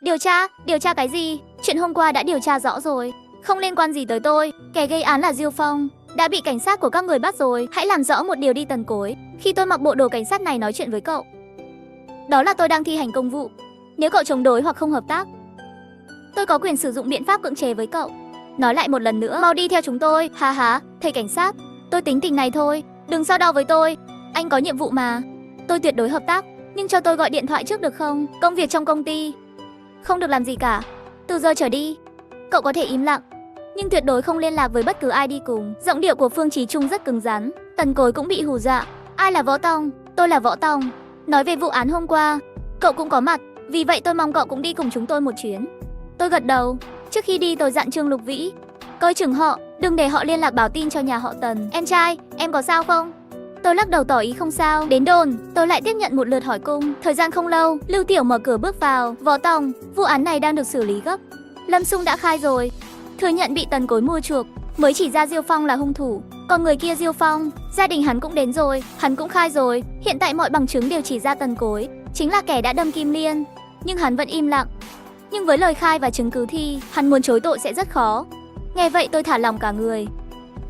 Điều tra cái gì? Chuyện hôm qua đã điều tra rõ rồi. Không liên quan gì tới tôi. Kẻ gây án là Diêu Phong. Đã bị cảnh sát của các người bắt rồi. Hãy làm rõ một điều đi Tần Cối. Khi tôi mặc bộ đồ cảnh sát này nói chuyện với cậu, đó là tôi đang thi hành công vụ. Nếu cậu chống đối hoặc không hợp tác, tôi có quyền sử dụng biện pháp cưỡng chế với cậu. Nói lại một lần nữa, mau đi theo chúng tôi. Ha ha, thầy cảnh sát, tôi tính tình này thôi. Đừng so đo với tôi. Anh có nhiệm vụ mà. Tôi tuyệt đối hợp tác. Nhưng cho tôi gọi điện thoại trước được không? Công việc trong công ty không được làm gì cả. Từ giờ trở đi, cậu có thể im lặng, nhưng tuyệt đối không liên lạc với bất cứ ai đi cùng. Giọng điệu của Phương Chí Trung rất cứng rắn. Tần Cối cũng bị hù dọa. Ai là Võ Tòng? Tôi là Võ Tòng. Nói về vụ án hôm qua, cậu cũng có mặt. Vì vậy tôi mong cậu cũng đi cùng chúng tôi một chuyến. Tôi gật đầu. Trước khi đi tôi dặn Trương Lục Vĩ coi chừng họ, đừng để họ liên lạc báo tin cho nhà họ Tần. Em trai, em có sao không? Tôi lắc đầu tỏ ý không sao. Đến đồn, tôi lại tiếp nhận một lượt hỏi cung. Thời gian không lâu, Lưu Tiểu mở cửa bước vào. Võ Tòng, vụ án này đang được xử lý gấp. Lâm Sung đã khai rồi, thừa nhận bị Tần Cối mua chuộc, mới chỉ ra Diêu Phong là hung thủ. Còn người kia Diêu Phong, gia đình hắn cũng đến rồi, hắn cũng khai rồi. Hiện tại mọi bằng chứng đều chỉ ra Tần Cối chính là kẻ đã đâm Kim Liên, nhưng hắn vẫn im lặng. Nhưng với lời khai và chứng cứ thì hắn muốn chối tội sẽ rất khó. Nghe vậy tôi thả lòng cả người.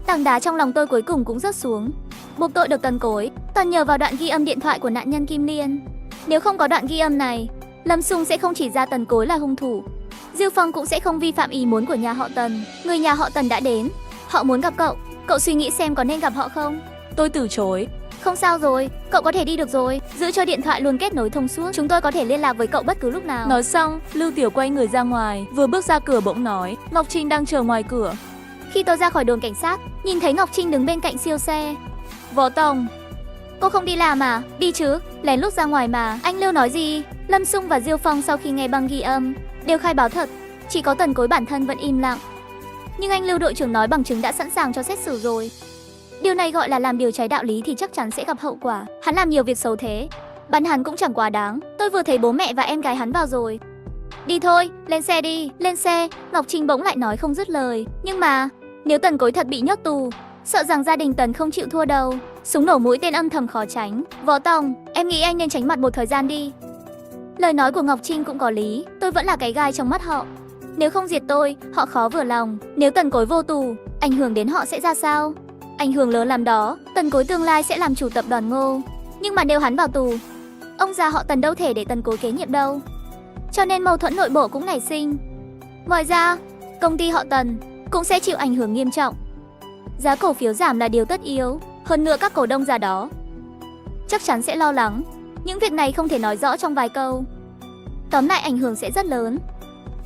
Tảng đá trong lòng tôi cuối cùng cũng rớt xuống. Buộc tội được Tần Cối toàn nhờ vào đoạn ghi âm điện thoại của nạn nhân Kim Liên. Nếu không có đoạn ghi âm này, Lâm Sung sẽ không chỉ ra Tần Cối là hung thủ. Diêu Phong cũng sẽ không vi phạm ý muốn của nhà họ Tần. Người nhà họ Tần đã đến, họ muốn gặp cậu. Cậu suy nghĩ xem có nên gặp họ không? Tôi từ chối. Không sao rồi, cậu có thể đi được rồi. Giữ cho điện thoại luôn kết nối thông suốt. Chúng tôi có thể liên lạc với cậu bất cứ lúc nào. Nói xong, Lưu Tiểu quay người ra ngoài. Vừa bước ra cửa bỗng nói, Ngọc Trinh đang chờ ngoài cửa. Khi tôi ra khỏi đồn cảnh sát, nhìn thấy Ngọc Trinh đứng bên cạnh siêu xe. Võ Tòng, Cô không đi làm à? Đi chứ, lén lút ra ngoài mà. Anh Lưu nói gì? Lâm Sung và Diêu Phong sau khi nghe băng ghi âm đều khai báo thật. Chỉ có Tần Cối bản thân vẫn im lặng. Nhưng anh Lưu đội trưởng nói bằng chứng đã sẵn sàng cho xét xử rồi. Điều này gọi là làm điều trái đạo lý thì chắc chắn sẽ gặp hậu quả. Hắn làm nhiều việc xấu thế, bắn hắn cũng chẳng quá đáng. Tôi vừa thấy bố mẹ và em gái hắn vào rồi. Đi thôi, lên xe đi, lên xe. Ngọc Trinh bỗng lại nói không dứt lời. Nhưng mà, nếu Tần Cối thật bị nhốt tù, sợ rằng gia đình Tần không chịu thua đâu. Súng nổ mũi tên âm thầm khó tránh. Võ Tòng, em nghĩ anh nên tránh mặt một thời gian đi. Lời nói của Ngọc Trinh cũng có lý. Tôi vẫn là cái gai trong mắt họ. Nếu không diệt tôi, họ khó vừa lòng. Nếu Tần Cối vô tù, ảnh hưởng đến họ sẽ ra sao? Ảnh hưởng lớn làm đó. Tần Cối tương lai sẽ làm chủ tập đoàn Ngô. Nhưng mà nếu hắn vào tù, ông già họ Tần đâu thể để Tần Cối kế nhiệm đâu. Cho nên mâu thuẫn nội bộ cũng nảy sinh. Ngoài ra, công ty họ Tần cũng sẽ chịu ảnh hưởng nghiêm trọng. Giá cổ phiếu giảm là điều tất yếu. Hơn nữa các cổ đông già đó chắc chắn sẽ lo lắng. Những việc này không thể nói rõ trong vài câu. Tóm lại ảnh hưởng sẽ rất lớn.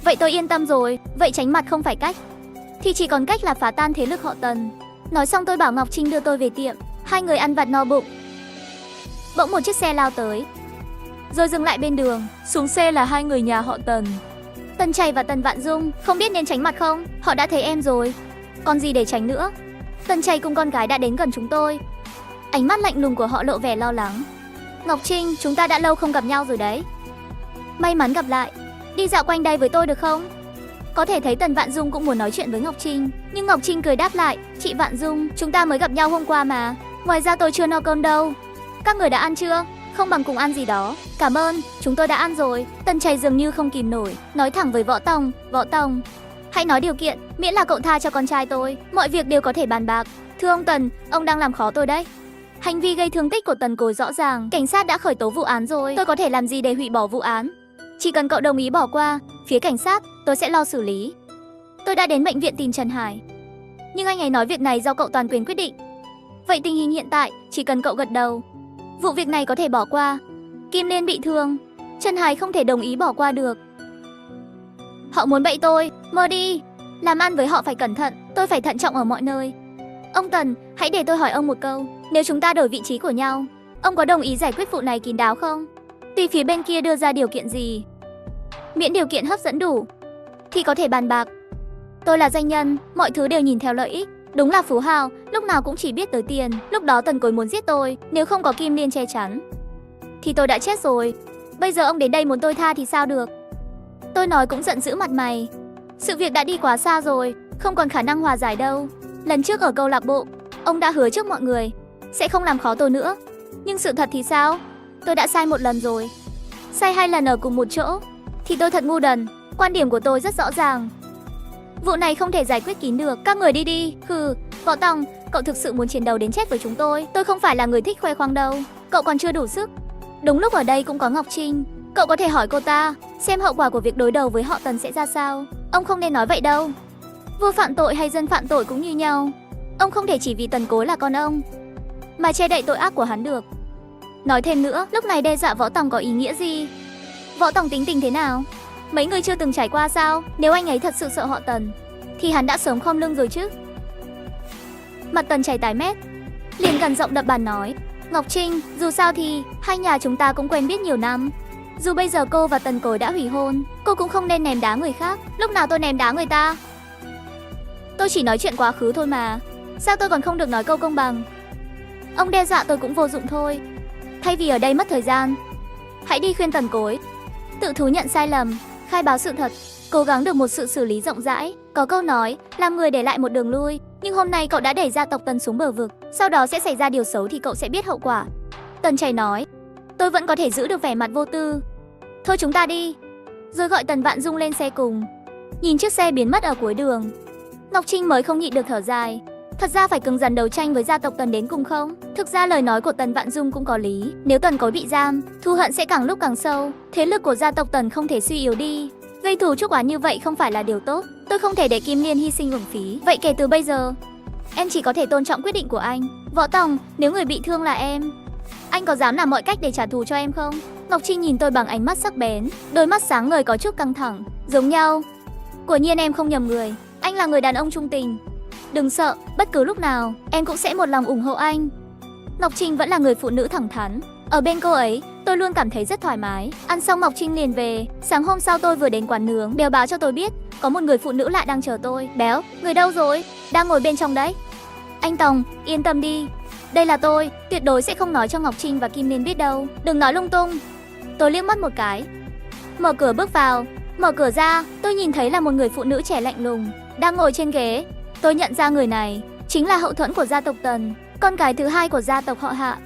Vậy tôi yên tâm rồi. Vậy tránh mặt không phải cách, thì chỉ còn cách là phá tan thế lực họ Tần. Nói xong tôi bảo Ngọc Trinh đưa tôi về tiệm. Hai người ăn vặt no bụng. Bỗng một chiếc xe lao tới, rồi dừng lại bên đường. Xuống xe là hai người nhà họ Tần. Tần Chảy và Tần Vạn Dung. Không biết nên tránh mặt không? Họ đã thấy em rồi, còn gì để tránh nữa. Tần Chảy cùng con gái đã đến gần chúng tôi. Ánh mắt lạnh lùng của họ lộ vẻ lo lắng. Ngọc Trinh, chúng ta đã lâu không gặp nhau rồi đấy. May mắn gặp lại. Đi dạo quanh đây với tôi được không? Có thể thấy Tần Vạn Dung cũng muốn nói chuyện với Ngọc Trinh. Nhưng Ngọc Trinh cười đáp lại. Chị Vạn Dung, chúng ta mới gặp nhau hôm qua mà. Ngoài ra tôi chưa no cơm đâu. Các người đã ăn chưa? Không bằng cùng ăn gì đó. Cảm ơn, chúng tôi đã ăn rồi. Tần Chảy dường như không kìm nổi, nói thẳng với Võ Tòng. Võ Tòng, hãy nói điều kiện, miễn là cậu tha cho con trai tôi, mọi việc đều có thể bàn bạc. Thưa ông Tần, ông đang làm khó tôi đấy. Hành vi gây thương tích của Tần Cối rõ ràng. Cảnh sát đã khởi tố vụ án rồi. Tôi có thể làm gì để hủy bỏ vụ án? Chỉ cần cậu đồng ý bỏ qua, phía cảnh sát, tôi sẽ lo xử lý. Tôi đã đến bệnh viện tìm Trần Hải, nhưng anh ấy nói việc này do cậu toàn quyền quyết định. Vậy tình hình hiện tại, chỉ cần cậu gật đầu, vụ việc này có thể bỏ qua. Kim Liên bị thương, Trần Hải không thể đồng ý bỏ qua được. Họ muốn bậy tôi, mơ đi. Làm ăn với họ phải cẩn thận, tôi phải thận trọng ở mọi nơi. Ông Tần, hãy để tôi hỏi ông một câu. Nếu chúng ta đổi vị trí của nhau, ông có đồng ý giải quyết vụ này kín đáo không? Tùy phía bên kia đưa ra điều kiện gì, miễn điều kiện hấp dẫn đủ, thì có thể bàn bạc. Tôi là doanh nhân, mọi thứ đều nhìn theo lợi ích. Đúng là phú hào, lúc nào cũng chỉ biết tới tiền. Lúc đó Tần Cối muốn giết tôi, nếu không có Kim Liên che chắn, thì tôi đã chết rồi. Bây giờ ông đến đây muốn tôi tha thì sao được? Tôi nói cũng giận dữ mặt mày. Sự việc đã đi quá xa rồi, không còn khả năng hòa giải đâu. Lần trước ở câu lạc bộ, ông đã hứa trước mọi người sẽ không làm khó tôi nữa. Nhưng sự thật thì sao? Tôi đã sai một lần rồi, sai hai lần ở cùng một chỗ. thì tôi thật ngu đần. Quan điểm của tôi rất rõ ràng. Vụ này không thể giải quyết kín được, các người đi đi. Hừ, Võ Tòng, cậu thực sự muốn chiến đấu đến chết với chúng tôi. Tôi không phải là người thích khoe khoang đâu. Cậu còn chưa đủ sức. Đúng lúc ở đây cũng có Ngọc Trinh. Cậu có thể hỏi cô ta, xem hậu quả của việc đối đầu với họ Tần sẽ ra sao. Ông không nên nói vậy đâu. Vua phạm tội hay dân phạm tội cũng như nhau. Ông không thể chỉ vì Tần Cố là con ông mà che đậy tội ác của hắn được. Nói thêm nữa, lúc này đe dọa Võ Tòng có ý nghĩa gì? Võ Tòng tính tình thế nào? Mấy người chưa từng trải qua sao? Nếu anh ấy thật sự sợ họ Tần thì hắn đã sớm khom lưng rồi chứ. Mặt Tần chảy tái mét, liền gần giọng đập bàn nói, Ngọc Trinh, dù sao thì hai nhà chúng ta cũng quen biết nhiều năm. Dù bây giờ cô và Tần Cối đã hủy hôn, cô cũng không nên ném đá người khác. Lúc nào tôi ném đá người ta? Tôi chỉ nói chuyện quá khứ thôi mà. Sao tôi còn không được nói câu công bằng? Ông đe dọa tôi cũng vô dụng thôi. Thay vì ở đây mất thời gian, hãy đi khuyên Tần Cối tự thú nhận sai lầm, khai báo sự thật, cố gắng được một sự xử lý rộng rãi. Có câu nói, làm người để lại một đường lui. Nhưng hôm nay cậu đã đẩy gia tộc Tần xuống bờ vực, sau đó sẽ xảy ra điều xấu thì cậu sẽ biết hậu quả. Tần Chảy nói, tôi vẫn có thể giữ được vẻ mặt vô tư. Thôi chúng ta đi. Rồi gọi Tần Vạn Dung lên xe cùng. Nhìn chiếc xe biến mất ở cuối đường, Ngọc Trinh mới không nhịn được thở dài. Thật ra phải cứng rắn đấu tranh với gia tộc Tần đến cùng không? Thực ra lời nói của Tần Vạn Dung cũng có lý. Nếu Tần Cối bị giam, thù hận sẽ càng lúc càng sâu. Thế lực của gia tộc Tần không thể suy yếu đi. Gây thù chuốc oán như vậy không phải là điều tốt. Tôi không thể để Kim Liên hy sinh uổng phí. Vậy kể từ bây giờ, em chỉ có thể tôn trọng quyết định của anh. Võ Tòng, nếu người bị thương là em, anh có dám làm mọi cách để trả thù cho em không? Ngọc Trinh nhìn tôi bằng ánh mắt sắc bén, đôi mắt sáng ngời có chút căng thẳng. Giống nhau. Quả nhiên em không nhầm người. Anh là người đàn ông trung tình. Đừng sợ, bất cứ lúc nào em cũng sẽ một lòng ủng hộ anh. Ngọc Trinh vẫn là người phụ nữ thẳng thắn. Ở bên cô ấy, tôi luôn cảm thấy rất thoải mái. Ăn xong Ngọc Trinh liền về. Sáng hôm sau tôi vừa đến quán nướng, Béo báo cho tôi biết có một người phụ nữ lại đang chờ tôi. Béo, người đâu rồi? Đang ngồi bên trong đấy. Anh Tòng, yên tâm đi. Đây là tôi, tuyệt đối sẽ không nói cho Ngọc Trinh và Kim Liên biết đâu. Đừng nói lung tung. Tôi liếc mắt một cái, mở cửa bước vào. Mở cửa ra, tôi nhìn thấy là một người phụ nữ trẻ lạnh lùng đang ngồi trên ghế. Tôi nhận ra người này chính là hậu thuẫn của gia tộc Tần, con gái thứ hai của gia tộc họ Hạ.